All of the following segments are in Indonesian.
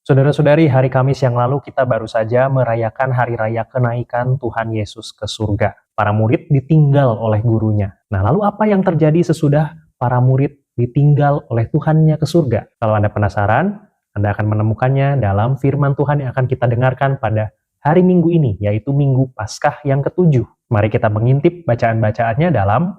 Saudara-saudari, hari Kamis yang lalu kita baru saja merayakan hari raya kenaikan Tuhan Yesus ke surga. Para murid ditinggal oleh gurunya. Nah, lalu apa yang terjadi sesudah para murid ditinggal oleh Tuhannya ke surga? Kalau Anda penasaran, Anda akan menemukannya dalam firman Tuhan yang akan kita dengarkan pada hari Minggu ini, yaitu Minggu Paskah yang ke-7. Mari kita mengintip bacaan-bacaannya dalam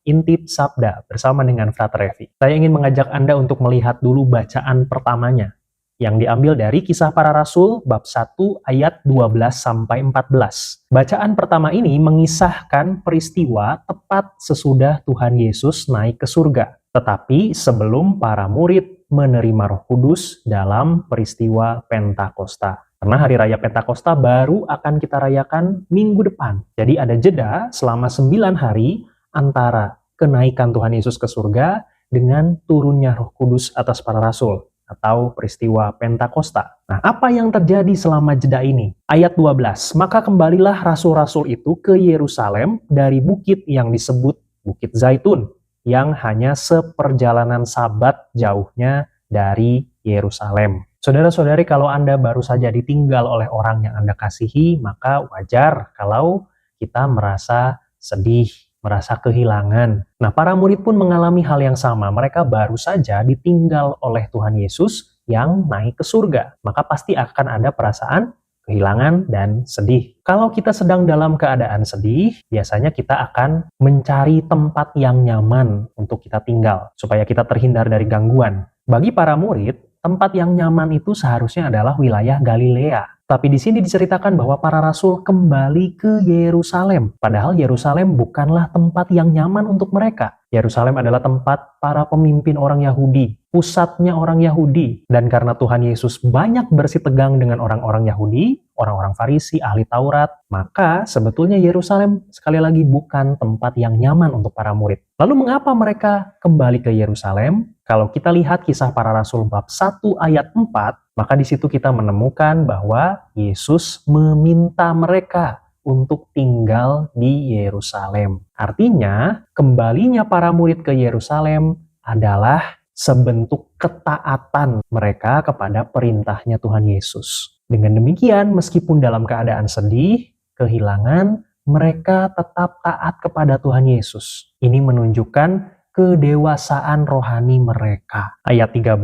Intip Sabda bersama dengan Frater Revi. Saya ingin mengajak Anda untuk melihat dulu bacaan pertamanya, yang diambil dari Kisah Para Rasul bab 1 ayat 12 sampai 14. Bacaan pertama ini mengisahkan peristiwa tepat sesudah Tuhan Yesus naik ke surga, tetapi sebelum para murid menerima Roh Kudus dalam peristiwa Pentakosta. Karena hari raya Pentakosta baru akan kita rayakan minggu depan. Jadi ada jeda selama 9 hari antara kenaikan Tuhan Yesus ke surga dengan turunnya Roh Kudus atas para rasul, atau peristiwa Pentakosta. Nah, apa yang terjadi selama jeda ini? Ayat 12, maka kembalilah rasul-rasul itu ke Yerusalem dari bukit yang disebut Bukit Zaitun, yang hanya seperjalanan Sabat jauhnya dari Yerusalem. Saudara-saudari, kalau Anda baru saja ditinggal oleh orang yang Anda kasihi, maka wajar kalau kita merasa sedih, merasa kehilangan. Nah, para murid pun mengalami hal yang sama. Mereka baru saja ditinggal oleh Tuhan Yesus yang naik ke surga. Maka pasti akan ada perasaan kehilangan dan sedih. Kalau kita sedang dalam keadaan sedih, biasanya kita akan mencari tempat yang nyaman untuk kita tinggal, supaya kita terhindar dari gangguan. Bagi para murid, tempat yang nyaman itu seharusnya adalah wilayah Galilea. Tapi di sini diceritakan bahwa para rasul kembali ke Yerusalem. Padahal Yerusalem bukanlah tempat yang nyaman untuk mereka. Yerusalem adalah tempat para pemimpin orang Yahudi, pusatnya orang Yahudi. Dan karena Tuhan Yesus banyak bersitegang dengan orang-orang Yahudi, orang-orang Farisi, ahli Taurat, maka sebetulnya Yerusalem sekali lagi bukan tempat yang nyaman untuk para murid. Lalu mengapa mereka kembali ke Yerusalem? Kalau kita lihat Kisah Para Rasul bab 1 ayat 4, maka di situ kita menemukan bahwa Yesus meminta mereka untuk tinggal di Yerusalem. Artinya, kembalinya para murid ke Yerusalem adalah sebentuk ketaatan mereka kepada perintahnya Tuhan Yesus. Dengan demikian, meskipun dalam keadaan sedih, kehilangan, mereka tetap taat kepada Tuhan Yesus. Ini menunjukkan kedewasaan rohani mereka. Ayat 13.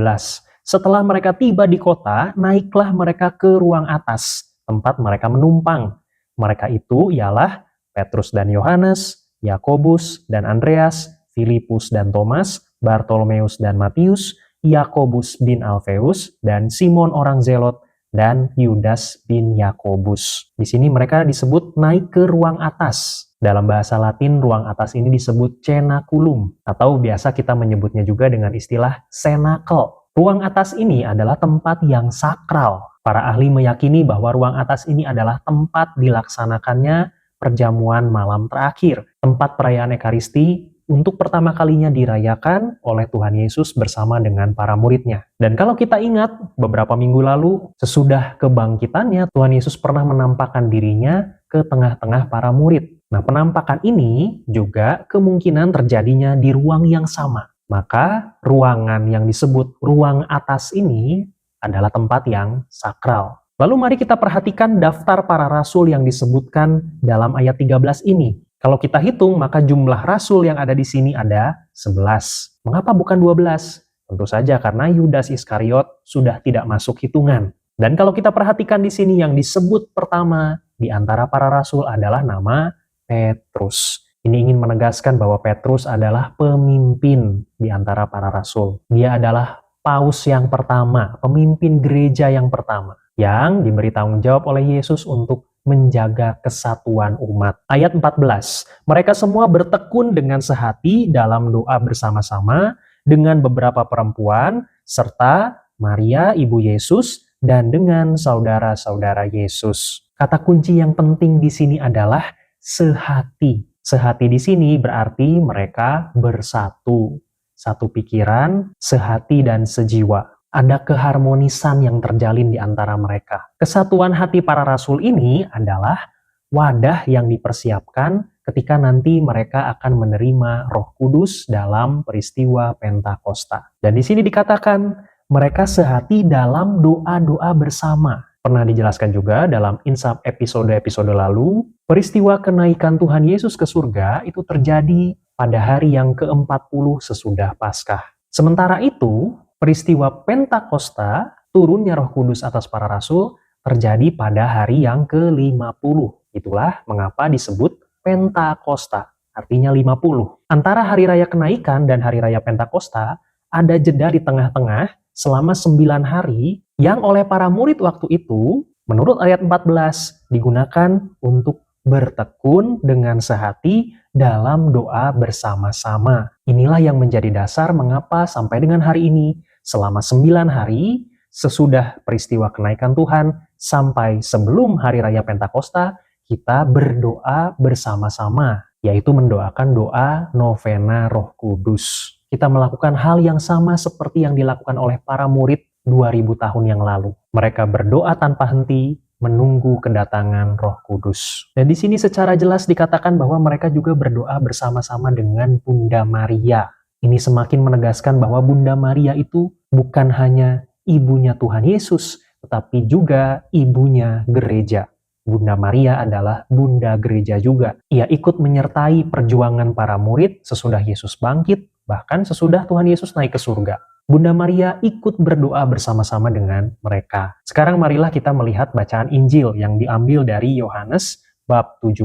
Setelah mereka tiba di kota, naiklah mereka ke ruang atas, tempat mereka menumpang. Mereka itu ialah Petrus dan Yohanes, Yakobus dan Andreas, Filipus dan Thomas, Bartolomeus dan Matius, Yakobus bin Alfeus, dan Simon orang Zelot, dan Yudas bin Yakobus. Di sini mereka disebut naik ke ruang atas. Dalam bahasa Latin, ruang atas ini disebut cenaculum, atau biasa kita menyebutnya juga dengan istilah cenacle. Ruang atas ini adalah tempat yang sakral. Para ahli meyakini bahwa ruang atas ini adalah tempat dilaksanakannya perjamuan malam terakhir, tempat perayaan Ekaristi untuk pertama kalinya dirayakan oleh Tuhan Yesus bersama dengan para muridnya. Dan kalau kita ingat, beberapa minggu lalu, sesudah kebangkitannya, Tuhan Yesus pernah menampakkan dirinya ke tengah-tengah para murid. Nah, penampakan ini juga kemungkinan terjadinya di ruang yang sama. Maka, ruangan yang disebut ruang atas ini adalah tempat yang sakral. Lalu mari kita perhatikan daftar para rasul yang disebutkan dalam ayat 13 ini. Kalau kita hitung, maka jumlah rasul yang ada di sini ada 11. Mengapa bukan 12? Tentu saja karena Yudas Iskariot sudah tidak masuk hitungan. Dan kalau kita perhatikan di sini yang disebut pertama di antara para rasul adalah nama Petrus. Ini ingin menegaskan bahwa Petrus adalah pemimpin di antara para rasul. Dia adalah paus yang pertama, pemimpin gereja yang pertama, yang diberi tanggung jawab oleh Yesus untuk menjaga kesatuan umat. Ayat 14, mereka semua bertekun dengan sehati dalam doa bersama-sama dengan beberapa perempuan, serta Maria, ibu Yesus, dan dengan saudara-saudara Yesus. Kata kunci yang penting di sini adalah sehati. Sehati di sini berarti mereka bersatu. Satu pikiran, sehati dan sejiwa. Ada keharmonisan yang terjalin di antara mereka. Kesatuan hati para rasul ini adalah wadah yang dipersiapkan ketika nanti mereka akan menerima Roh Kudus dalam peristiwa Pentakosta. Dan di sini dikatakan Mereka sehati dalam doa-doa bersama. Pernah dijelaskan juga dalam insap episode-episode lalu, peristiwa kenaikan Tuhan Yesus ke surga itu terjadi pada hari yang ke-40 sesudah Paskah. Sementara itu, peristiwa Pentakosta, turunnya Roh Kudus atas para rasul, terjadi pada hari yang ke-50. Itulah mengapa disebut Pentakosta, artinya 50. Antara hari raya kenaikan dan hari raya Pentakosta, ada jeda di tengah-tengah selama 9 hari yang oleh para murid waktu itu, menurut ayat 14, digunakan untuk bertekun dengan sehati dalam doa bersama-sama. Inilah yang menjadi dasar mengapa sampai dengan hari ini, selama 9 hari, sesudah peristiwa kenaikan Tuhan, sampai sebelum hari raya Pentakosta, kita berdoa bersama-sama, yaitu mendoakan doa novena Roh Kudus. Kita melakukan hal yang sama seperti yang dilakukan oleh para murid 2000 tahun yang lalu. Mereka berdoa tanpa henti, menunggu kedatangan Roh Kudus. Dan di sini secara jelas dikatakan bahwa mereka juga berdoa bersama-sama dengan Bunda Maria. Ini semakin menegaskan bahwa Bunda Maria itu bukan hanya ibunya Tuhan Yesus, tetapi juga ibunya gereja. Bunda Maria adalah Bunda Gereja juga. Ia ikut menyertai perjuangan para murid sesudah Yesus bangkit, bahkan sesudah Tuhan Yesus naik ke surga. Bunda Maria ikut berdoa bersama-sama dengan mereka. Sekarang marilah kita melihat bacaan Injil yang diambil dari Yohanes bab 17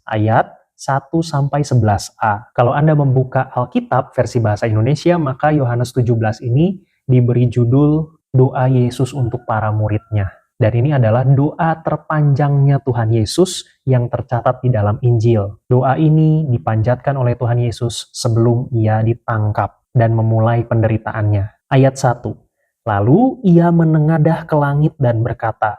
ayat 1-11a. Kalau Anda membuka Alkitab versi bahasa Indonesia, maka Yohanes 17 ini diberi judul Doa Yesus untuk para muridnya. Dan ini adalah doa terpanjangnya Tuhan Yesus yang tercatat di dalam Injil. Doa ini dipanjatkan oleh Tuhan Yesus sebelum ia ditangkap dan memulai penderitaannya. Ayat 1. Lalu ia menengadah ke langit dan berkata,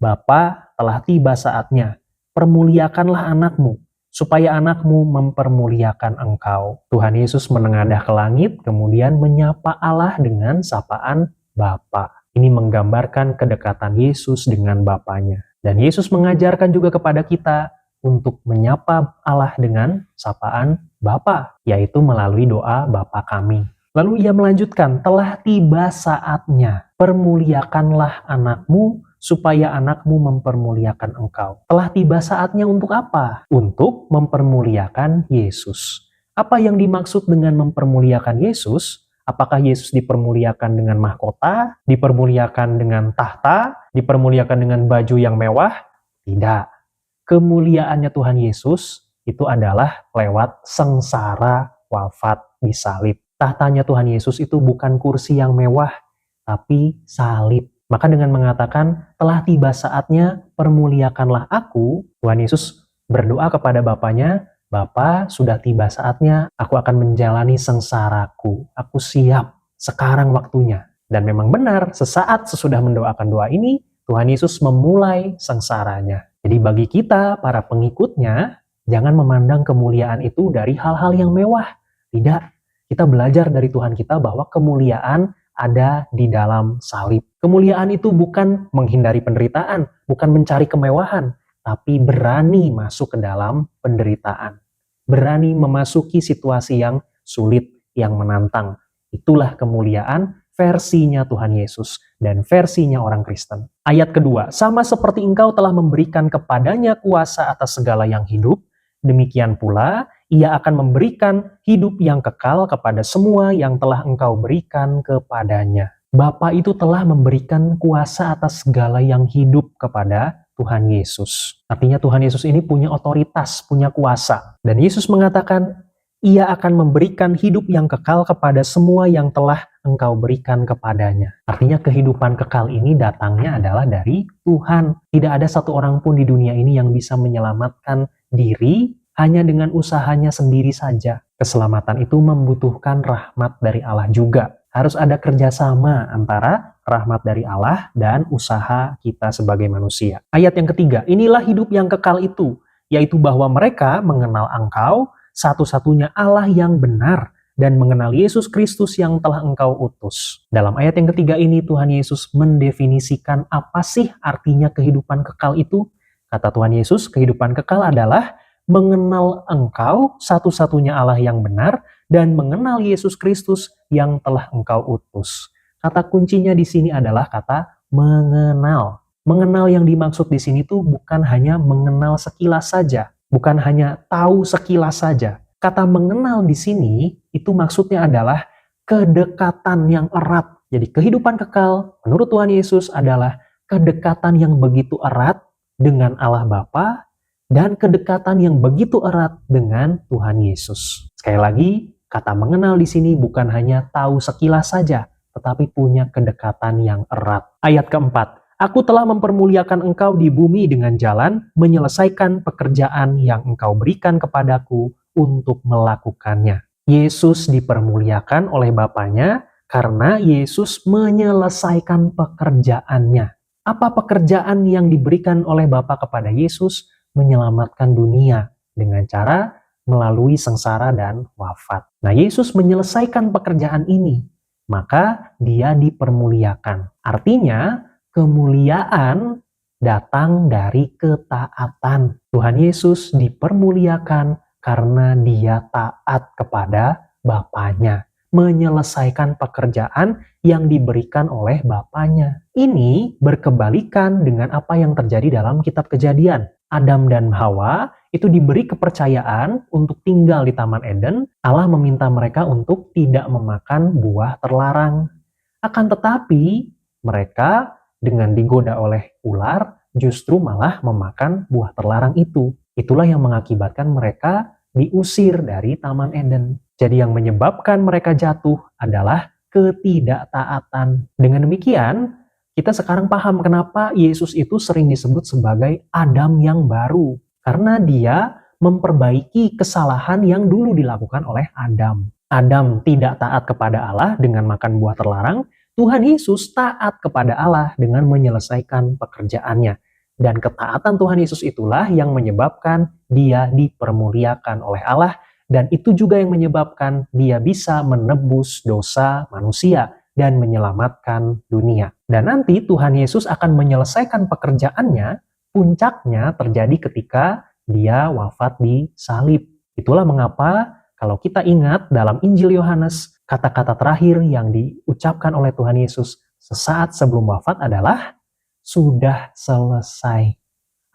Bapa, telah tiba saatnya, permuliakanlah anakmu, supaya anakmu mempermuliakan engkau. Tuhan Yesus menengadah ke langit, kemudian menyapa Allah dengan sapaan Bapa. Ini menggambarkan kedekatan Yesus dengan Bapanya. Dan Yesus mengajarkan juga kepada kita untuk menyapa Allah dengan sapaan Bapa, yaitu melalui doa Bapa kami. Lalu ia melanjutkan, telah tiba saatnya, permuliakanlah anakmu, supaya anakmu mempermuliakan engkau. Telah tiba saatnya untuk apa? Untuk mempermuliakan Yesus. Apa yang dimaksud dengan mempermuliakan Yesus? Apakah Yesus dipermuliakan dengan mahkota, dipermuliakan dengan tahta, dipermuliakan dengan baju yang mewah? Tidak. Kemuliaannya Tuhan Yesus itu adalah lewat sengsara wafat di salib. Tahtanya Tuhan Yesus itu bukan kursi yang mewah, tapi salib. Maka dengan mengatakan, telah tiba saatnya permuliakanlah aku, Tuhan Yesus berdoa kepada Bapanya, Bapa, sudah tiba saatnya aku akan menjalani sengsaraku. Aku siap, sekarang waktunya. Dan memang benar, sesaat sesudah mendoakan doa ini, Tuhan Yesus memulai sengsaranya. Jadi bagi kita, para pengikutnya, jangan memandang kemuliaan itu dari hal-hal yang mewah. Tidak, kita belajar dari Tuhan kita bahwa kemuliaan ada di dalam salib. Kemuliaan itu bukan menghindari penderitaan, bukan mencari kemewahan, tapi berani masuk ke dalam penderitaan. Berani memasuki situasi yang sulit, yang menantang. Itulah kemuliaan versinya Tuhan Yesus dan versinya orang Kristen. Ayat kedua, sama seperti engkau telah memberikan kepadanya kuasa atas segala yang hidup, demikian pula ia akan memberikan hidup yang kekal kepada semua yang telah engkau berikan kepadanya. Bapa itu telah memberikan kuasa atas segala yang hidup kepada Tuhan Yesus. Artinya Tuhan Yesus ini punya otoritas, punya kuasa. Dan Yesus mengatakan, ia akan memberikan hidup yang kekal kepada semua yang telah engkau berikan kepadanya. Artinya kehidupan kekal ini datangnya adalah dari Tuhan. Tidak ada satu orang pun di dunia ini yang bisa menyelamatkan diri hanya dengan usahanya sendiri saja. Keselamatan itu membutuhkan rahmat dari Allah juga. Harus ada kerjasama antara rahmat dari Allah dan usaha kita sebagai manusia. Ayat yang ketiga, inilah hidup yang kekal itu, yaitu bahwa mereka mengenal engkau, satu-satunya Allah yang benar, dan mengenal Yesus Kristus yang telah engkau utus. Dalam ayat yang ketiga ini, Tuhan Yesus mendefinisikan apa sih artinya kehidupan kekal itu. Kata Tuhan Yesus, kehidupan kekal adalah mengenal engkau, satu-satunya Allah yang benar, dan mengenal Yesus Kristus yang telah engkau utus. Kata kuncinya di sini adalah kata mengenal. Mengenal yang dimaksud di sini tuh bukan hanya mengenal sekilas saja, bukan hanya tahu sekilas saja. Kata mengenal di sini itu maksudnya adalah kedekatan yang erat. Jadi kehidupan kekal menurut Tuhan Yesus adalah kedekatan yang begitu erat dengan Allah Bapa dan kedekatan yang begitu erat dengan Tuhan Yesus. Sekali lagi, kata mengenal di sini bukan hanya tahu sekilas saja, tetapi punya kedekatan yang erat. Ayat keempat, aku telah mempermuliakan engkau di bumi dengan jalan menyelesaikan pekerjaan yang engkau berikan kepadaku untuk melakukannya. Yesus dipermuliakan oleh Bapanya karena Yesus menyelesaikan pekerjaannya. Apa pekerjaan yang diberikan oleh Bapa kepada Yesus? Menyelamatkan dunia dengan cara melalui sengsara dan wafat. Nah, Yesus menyelesaikan pekerjaan ini, maka dia dipermuliakan. Artinya, kemuliaan datang dari ketaatan. Tuhan Yesus dipermuliakan karena dia taat kepada Bapanya, menyelesaikan pekerjaan yang diberikan oleh Bapanya. Ini berkebalikan dengan apa yang terjadi dalam kitab Kejadian. Adam dan Hawa itu diberi kepercayaan untuk tinggal di Taman Eden. Allah meminta mereka untuk tidak memakan buah terlarang. Akan tetapi, mereka dengan digoda oleh ular justru malah memakan buah terlarang itu. Itulah yang mengakibatkan mereka diusir dari Taman Eden. Jadi yang menyebabkan mereka jatuh adalah ketidaktaatan. Dengan demikian, kita sekarang paham kenapa Yesus itu sering disebut sebagai Adam yang baru. Karena dia memperbaiki kesalahan yang dulu dilakukan oleh Adam. Adam tidak taat kepada Allah dengan makan buah terlarang. Tuhan Yesus taat kepada Allah dengan menyelesaikan pekerjaannya. Dan ketaatan Tuhan Yesus itulah yang menyebabkan dia dipermuliakan oleh Allah. Dan itu juga yang menyebabkan dia bisa menebus dosa manusia dan menyelamatkan dunia. Dan nanti Tuhan Yesus akan menyelesaikan pekerjaannya, puncaknya terjadi ketika dia wafat di salib. Itulah mengapa kalau kita ingat dalam Injil Yohanes, kata-kata terakhir yang diucapkan oleh Tuhan Yesus sesaat sebelum wafat adalah sudah selesai.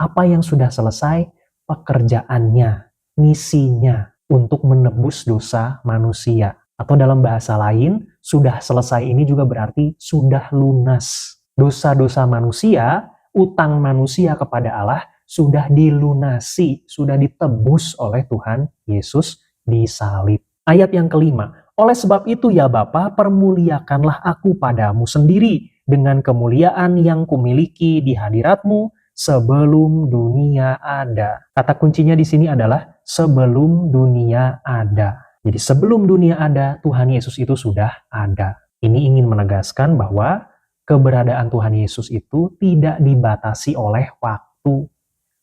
Apa yang sudah selesai? Pekerjaannya, misinya untuk menebus dosa manusia. Atau dalam bahasa lain, sudah selesai ini juga berarti sudah lunas. Dosa-dosa manusia, utang manusia kepada Allah sudah dilunasi, sudah ditebus oleh Tuhan Yesus di salib. Ayat yang kelima, oleh sebab itu ya Bapa, permuliakanlah aku padamu sendiri dengan kemuliaan yang kumiliki di hadiratmu sebelum dunia ada. Kata kuncinya di sini adalah sebelum dunia ada. Jadi sebelum dunia ada, Tuhan Yesus itu sudah ada. Ini ingin menegaskan bahwa keberadaan Tuhan Yesus itu tidak dibatasi oleh waktu.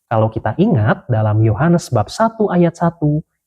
Kalau kita ingat dalam Yohanes bab 1 ayat 1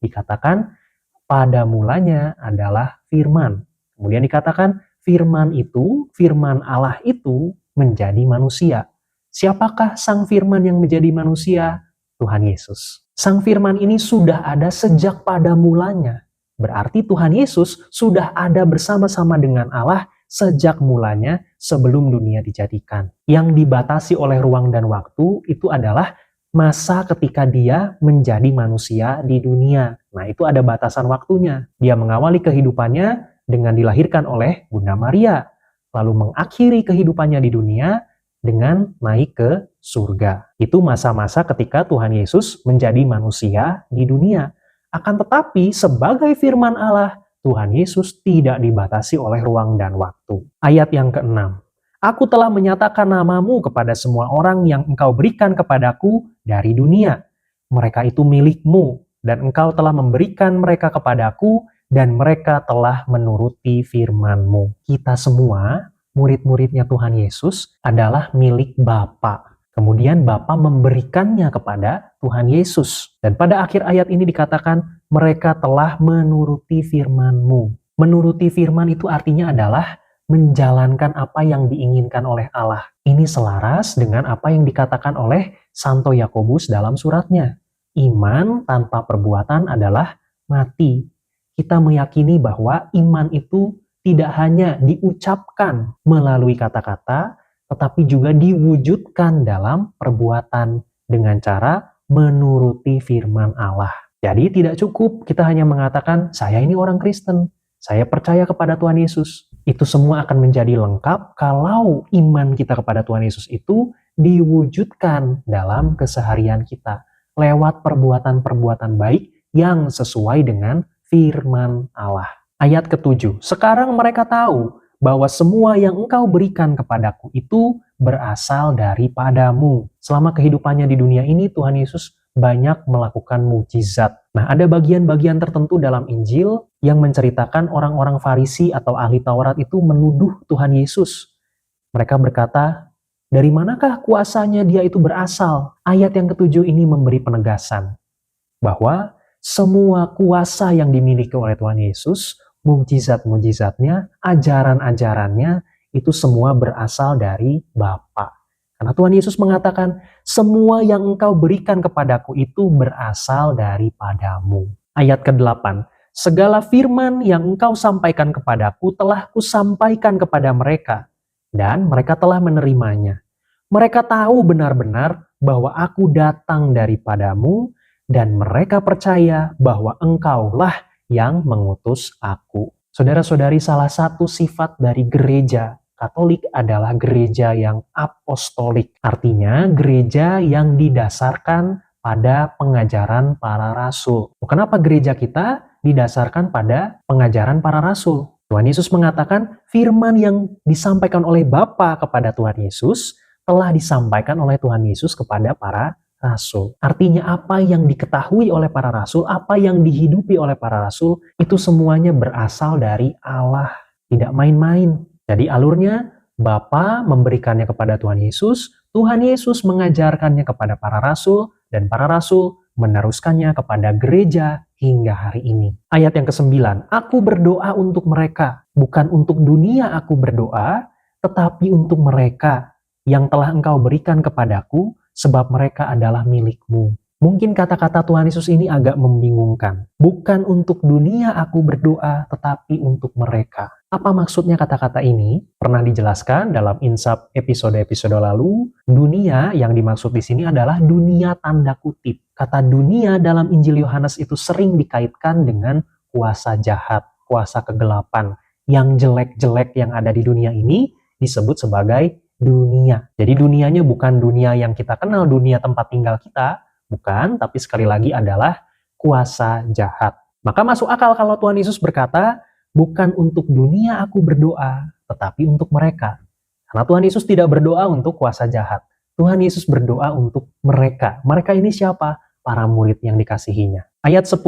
dikatakan pada mulanya adalah firman. Kemudian dikatakan firman itu, firman Allah itu menjadi manusia. Siapakah sang firman yang menjadi manusia? Tuhan Yesus. Sang firman ini sudah ada sejak pada mulanya. Berarti Tuhan Yesus sudah ada bersama-sama dengan Allah sejak mulanya sebelum dunia dijadikan. Yang dibatasi oleh ruang dan waktu itu adalah masa ketika dia menjadi manusia di dunia. Nah, itu ada batasan waktunya. Dia mengawali kehidupannya dengan dilahirkan oleh Bunda Maria, lalu mengakhiri kehidupannya di dunia dengan naik ke surga. Itu masa-masa ketika Tuhan Yesus menjadi manusia di dunia. Akan tetapi, sebagai firman Allah, Tuhan Yesus tidak dibatasi oleh ruang dan waktu. Ayat yang ke-6. Aku telah menyatakan namamu kepada semua orang yang engkau berikan kepadaku dari dunia. Mereka itu milikmu, dan engkau telah memberikan mereka kepadaku, dan mereka telah menuruti firman-Mu. Kita semua, murid-muridnya Tuhan Yesus, adalah milik Bapa. Kemudian Bapa memberikannya kepada Tuhan Yesus. Dan pada akhir ayat ini dikatakan, mereka telah menuruti firman-Mu. Menuruti firman itu artinya adalah menjalankan apa yang diinginkan oleh Allah. Ini selaras dengan apa yang dikatakan oleh Santo Yakobus dalam suratnya. Iman tanpa perbuatan adalah mati. Kita meyakini bahwa iman itu tidak hanya diucapkan melalui kata-kata, tetapi juga diwujudkan dalam perbuatan dengan cara menuruti firman Allah. Jadi tidak cukup kita hanya mengatakan, saya ini orang Kristen, saya percaya kepada Tuhan Yesus. Itu semua akan menjadi lengkap kalau iman kita kepada Tuhan Yesus itu diwujudkan dalam keseharian kita lewat perbuatan-perbuatan baik yang sesuai dengan firman Allah. Ayat ke-7, sekarang mereka tahu bahwa semua yang engkau berikan kepadaku itu berasal daripadamu. Selama kehidupannya di dunia ini, Tuhan Yesus banyak melakukan mukjizat. Nah, ada bagian-bagian tertentu dalam Injil yang menceritakan orang-orang Farisi atau ahli Taurat itu menuduh Tuhan Yesus. Mereka berkata, dari manakah kuasanya dia itu berasal? Ayat yang ke-7 ini memberi penegasan bahwa semua kuasa yang dimiliki oleh Tuhan Yesus, mukjizat-mukjizatnya, ajaran-ajarannya, itu semua berasal dari Bapa. Karena Tuhan Yesus mengatakan, semua yang engkau berikan kepadaku itu berasal daripadamu. Ayat ke-8, segala firman yang engkau sampaikan kepadaku telah kusampaikan kepada mereka, dan mereka telah menerimanya. Mereka tahu benar-benar bahwa aku datang daripadamu, dan mereka percaya bahwa engkaulah yang mengutus aku. Saudara-saudari, salah satu sifat dari gereja Katolik adalah gereja yang apostolik. Artinya gereja yang didasarkan pada pengajaran para rasul. Kenapa gereja kita didasarkan pada pengajaran para rasul? Tuhan Yesus mengatakan firman yang disampaikan oleh Bapa kepada Tuhan Yesus telah disampaikan oleh Tuhan Yesus kepada para rasul. Artinya apa yang diketahui oleh para rasul, apa yang dihidupi oleh para rasul, itu semuanya berasal dari Allah. Tidak main-main. Jadi alurnya, Bapa memberikannya kepada Tuhan Yesus mengajarkannya kepada para rasul, dan para rasul meneruskannya kepada gereja hingga hari ini. Ayat yang ke-9, aku berdoa untuk mereka, bukan untuk dunia aku berdoa, tetapi untuk mereka yang telah engkau berikan kepadaku, sebab mereka adalah milikmu. Mungkin kata-kata Tuhan Yesus ini agak membingungkan. Bukan untuk dunia aku berdoa, tetapi untuk mereka. Apa maksudnya kata-kata ini? Pernah dijelaskan dalam insap episode-episode lalu, dunia yang dimaksud di sini adalah dunia tanda kutip. Kata dunia dalam Injil Yohanes itu sering dikaitkan dengan kuasa jahat, kuasa kegelapan. Yang jelek-jelek yang ada di dunia ini disebut sebagai dunia. Jadi dunianya bukan dunia yang kita kenal, dunia tempat tinggal kita, bukan, tapi sekali lagi adalah kuasa jahat. Maka masuk akal kalau Tuhan Yesus berkata, bukan untuk dunia aku berdoa, tetapi untuk mereka. Karena Tuhan Yesus tidak berdoa untuk kuasa jahat. Tuhan Yesus berdoa untuk mereka. Mereka ini siapa? Para murid yang dikasihinya. Ayat 10,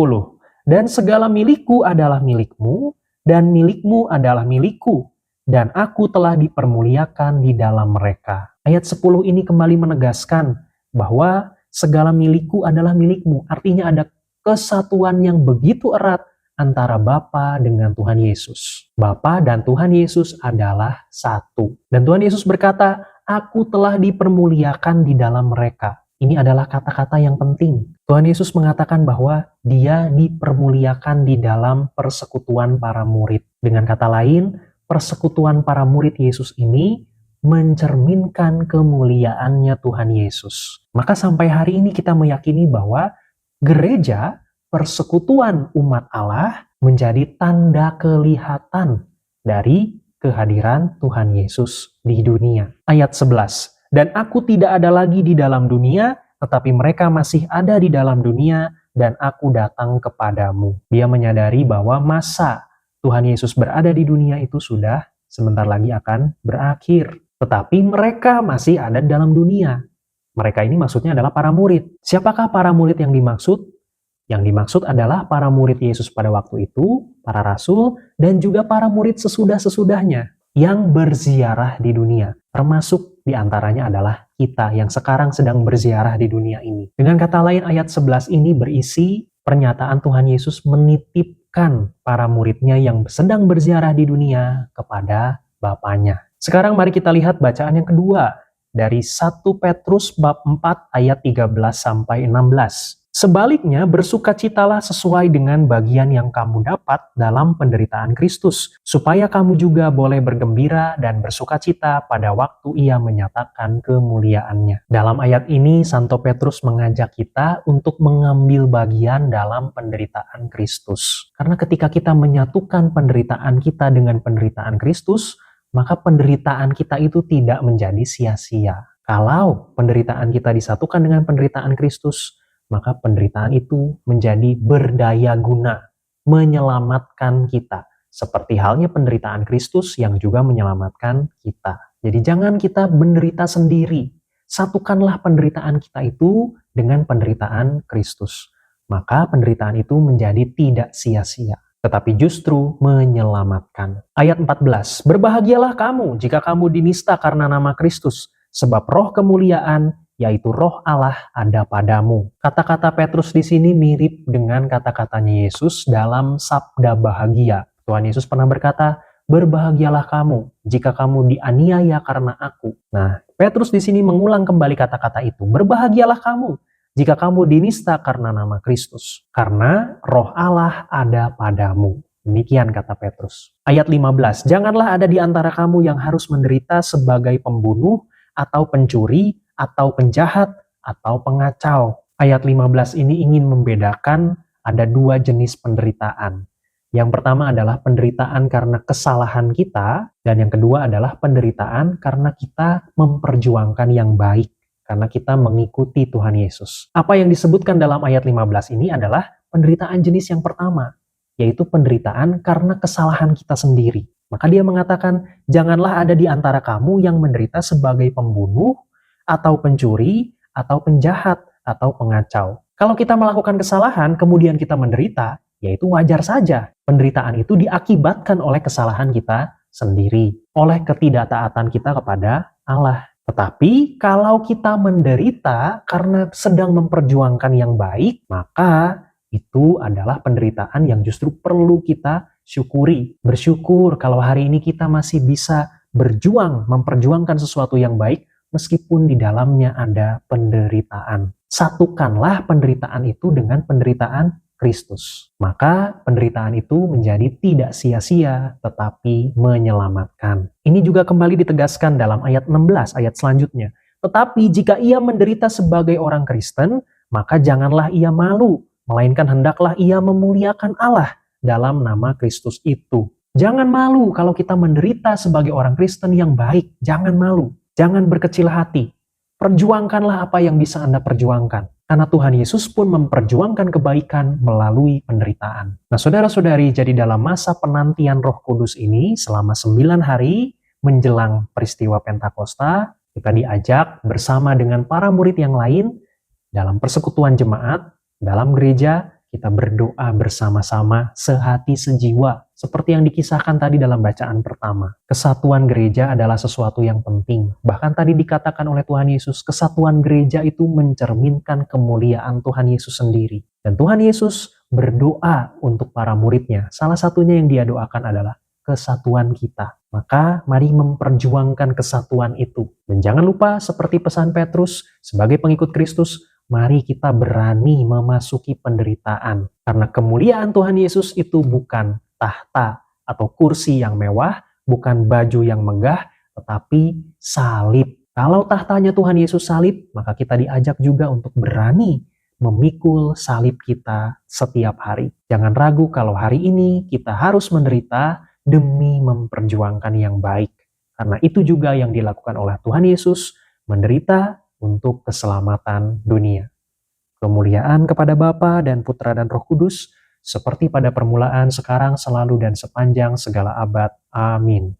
dan segala milikku adalah milikmu, dan milikmu adalah milikku, dan aku telah dipermuliakan di dalam mereka. Ayat 10 ini kembali menegaskan bahwa segala milikku adalah milikmu. Artinya ada kesatuan yang begitu erat antara Bapa dengan Tuhan Yesus. Bapa dan Tuhan Yesus adalah satu. Dan Tuhan Yesus berkata, aku telah dipermuliakan di dalam mereka. Ini adalah kata-kata yang penting. Tuhan Yesus mengatakan bahwa dia dipermuliakan di dalam persekutuan para murid. Dengan kata lain, persekutuan para murid Yesus ini mencerminkan kemuliaannya Tuhan Yesus. Maka sampai hari ini kita meyakini bahwa gereja, persekutuan umat Allah, menjadi tanda kelihatan dari kehadiran Tuhan Yesus di dunia. Ayat 11, dan aku tidak ada lagi di dalam dunia, tetapi mereka masih ada di dalam dunia, dan aku datang kepadamu. Dia menyadari bahwa masa Tuhan Yesus berada di dunia itu sudah sebentar lagi akan berakhir. Tetapi mereka masih ada di dalam dunia. Mereka ini maksudnya adalah para murid. Siapakah para murid yang dimaksud? Yang dimaksud adalah para murid Yesus pada waktu itu, para rasul, dan juga para murid sesudah-sesudahnya yang berziarah di dunia. Termasuk diantaranya adalah kita yang sekarang sedang berziarah di dunia ini. Dengan kata lain, ayat 11 ini berisi pernyataan Tuhan Yesus menitipkan para muridnya yang sedang berziarah di dunia kepada Bapanya. Sekarang mari kita lihat bacaan yang kedua dari 1 Petrus bab 4 ayat 13 sampai 16. Sebaliknya, bersukacitalah sesuai dengan bagian yang kamu dapat dalam penderitaan Kristus, supaya kamu juga boleh bergembira dan bersukacita pada waktu Ia menyatakan kemuliaannya. Dalam ayat ini, Santo Petrus mengajak kita untuk mengambil bagian dalam penderitaan Kristus. Karena ketika kita menyatukan penderitaan kita dengan penderitaan Kristus, maka penderitaan kita itu tidak menjadi sia-sia. Kalau penderitaan kita disatukan dengan penderitaan Kristus, maka penderitaan itu menjadi berdaya guna, menyelamatkan kita. Seperti halnya penderitaan Kristus yang juga menyelamatkan kita. Jadi jangan kita menderita sendiri. Satukanlah penderitaan kita itu dengan penderitaan Kristus. Maka penderitaan itu menjadi tidak sia-sia, tetapi justru menyelamatkan. Ayat 14, berbahagialah kamu jika kamu dinista karena nama Kristus, sebab roh kemuliaan yaitu roh Allah ada padamu. Kata-kata Petrus di sini mirip dengan kata-katanya Yesus dalam sabda bahagia. Tuhan Yesus pernah berkata, berbahagialah kamu jika kamu dianiaya karena aku. Nah, Petrus di sini mengulang kembali kata-kata itu. Berbahagialah kamu jika kamu dinista karena nama Kristus. Karena roh Allah ada padamu. Demikian kata Petrus. Ayat 15, janganlah ada di antara kamu yang harus menderita sebagai pembunuh atau pencuri, atau penjahat, atau pengacau. Ayat 15 ini ingin membedakan ada dua jenis penderitaan. Yang pertama adalah penderitaan karena kesalahan kita, dan yang kedua adalah penderitaan karena kita memperjuangkan yang baik, karena kita mengikuti Tuhan Yesus. Apa yang disebutkan dalam ayat 15 ini adalah penderitaan jenis yang pertama, yaitu penderitaan karena kesalahan kita sendiri. Maka dia mengatakan, janganlah ada di antara kamu yang menderita sebagai pembunuh, atau pencuri, atau penjahat, atau pengacau. Kalau kita melakukan kesalahan, kemudian kita menderita, yaitu wajar saja. Penderitaan itu diakibatkan oleh kesalahan kita sendiri, oleh ketidaktaatan kita kepada Allah. Tetapi kalau kita menderita karena sedang memperjuangkan yang baik, maka itu adalah penderitaan yang justru perlu kita syukuri. Bersyukur kalau hari ini kita masih bisa berjuang, memperjuangkan sesuatu yang baik, meskipun di dalamnya ada penderitaan. Satukanlah penderitaan itu dengan penderitaan Kristus. Maka penderitaan itu menjadi tidak sia-sia, tetapi menyelamatkan. Ini juga kembali ditegaskan dalam ayat 16, ayat selanjutnya. Tetapi jika ia menderita sebagai orang Kristen, maka janganlah ia malu, melainkan hendaklah ia memuliakan Allah dalam nama Kristus itu. Jangan malu kalau kita menderita sebagai orang Kristen yang baik, jangan malu. Jangan berkecil hati. Perjuangkanlah apa yang bisa Anda perjuangkan. Karena Tuhan Yesus pun memperjuangkan kebaikan melalui penderitaan. Nah, saudara-saudari, jadi dalam masa penantian Roh Kudus ini, selama 9 hari menjelang peristiwa Pentakosta, kita diajak bersama dengan para murid yang lain dalam persekutuan jemaat, dalam gereja, kita berdoa bersama-sama sehati sejiwa. Seperti yang dikisahkan tadi dalam bacaan pertama. Kesatuan gereja adalah sesuatu yang penting. Bahkan tadi dikatakan oleh Tuhan Yesus, kesatuan gereja itu mencerminkan kemuliaan Tuhan Yesus sendiri. Dan Tuhan Yesus berdoa untuk para muridnya. Salah satunya yang dia doakan adalah kesatuan kita. Maka mari memperjuangkan kesatuan itu. Dan jangan lupa seperti pesan Petrus, sebagai pengikut Kristus, mari kita berani memasuki penderitaan. Karena kemuliaan Tuhan Yesus itu bukan tahta atau kursi yang mewah, bukan baju yang megah, tetapi salib. Kalau tahtanya Tuhan Yesus salib, maka kita diajak juga untuk berani memikul salib kita setiap hari. Jangan ragu kalau hari ini kita harus menderita demi memperjuangkan yang baik. Karena itu juga yang dilakukan oleh Tuhan Yesus, menderita untuk keselamatan dunia. Kemuliaan kepada Bapa dan Putra dan Roh Kudus, seperti pada permulaan, sekarang, selalu, dan sepanjang segala abad. Amin.